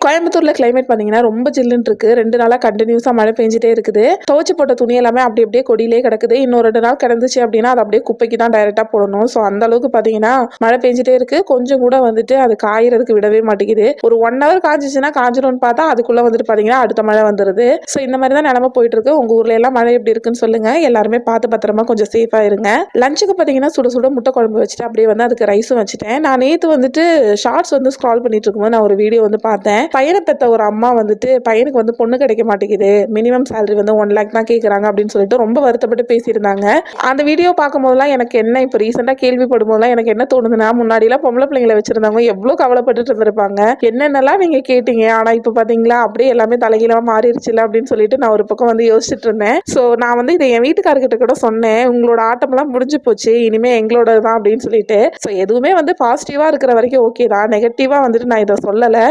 கோயம்புத்தூர்ல கிளைமேட் பார்த்தீங்கன்னா ரொம்ப ஜில்லுன்னு இருக்கு. 2 நாளா கன்டினியூஸா மழை பெஞ்சுட்டே இருக்குது. துவைச்சு போட்ட துணி எல்லாமே அப்படி அப்படியே கொடியிலே கிடக்குது. இன்னும் 2 நாள் கிடந்துச்சு அப்படின்னா, அது அப்படியே குப்பைக்கு தான் டைரக்ட்டா போடணும். ஸோ அந்த அளவுக்கு பார்த்தீங்கன்னா, மழை பெஞ்சுட்டே இருக்கு. கொஞ்சம் கூட வந்துட்டு அது காயறதுக்கு விடவே மாட்டேங்குது. ஒரு 1 ஹவர் காய்ஞ்சிச்சுன்னா காஞ்சிரும்னு பார்த்தா, அதுக்குள்ள வந்துட்டு பார்த்தீங்கன்னா, அடுத்த மழை வந்துருது. ஸோ இந்த மாரி தான் நிலைமை போயிட்டு இருக்கு. உங்க ஊர்ல எல்லாம் மழை எப்படி இருக்குன்னு சொல்லுங்க. எல்லாருமே பார்த்து பத்திரமா கொஞ்சம் சேஃபா இருங்க. லஞ்சுக்கு பார்த்தீங்கன்னா, சுட சுட முட்டை குழம்பு வச்சுட்டு அப்படியே வந்து அதுக்கு ரைஸும் வச்சுட்டேன். நான் நேத்து வந்துட்டு ஷார்ட்ஸ் வந்து ஸ்க்ரால் பண்ணிட்டு இருக்கும்போது நான் ஒரு வீடியோ வந்து பார்த்தேன். பையனை பெத்த ஒரு அம்மா வந்துட்டு பையனுக்கு வந்து பொண்ணு கிடைக்க மாட்டேங்குது, மினிமம் சேலரி வந்து 1 லேக் தான் கேட்குறாங்க அப்படின்னு சொல்லிட்டு ரொம்ப வருத்தப்பட்டு பேசியிருந்தாங்க. அந்த வீடியோ பார்க்கும்போதெல்லாம் எனக்கு என்ன இப்போ ரீசெண்டாக கேள்விப்படும் போதெல்லாம் எனக்கு என்ன தோணுதுன்னா, முன்னாடிலாம் பொம்பளை பிள்ளைங்களை வச்சிருந்தவங்க எவ்வளோ கவலைப்பட்டுட்டு இருந்திருப்பாங்க. என்னென்னலாம் நீங்க கேட்டீங்க, ஆனா இப்போ பார்த்தீங்களா அப்படியே எல்லாமே தலைகீழா மாறிடுச்சுல அப்படின்னு சொல்லிட்டு நான் ஒரு பக்கம் வந்து யோசிச்சுட்டு இருந்தேன். ஸோ நான் வந்து இதை என் வீட்டுக்காரர்கிட்ட கூட சொன்னேன், உங்களோட ஆட்டம்லாம் முடிஞ்சு போச்சு, இனிமே எங்களோட தான் அப்படின்னு சொல்லிட்டு. ஸோ எதுவுமே வந்து பாசிட்டிவா இருக்கிற வரைக்கும் ஓகே தான், நெகட்டிவா வந்துட்டு நான் இதை சொல்லலை.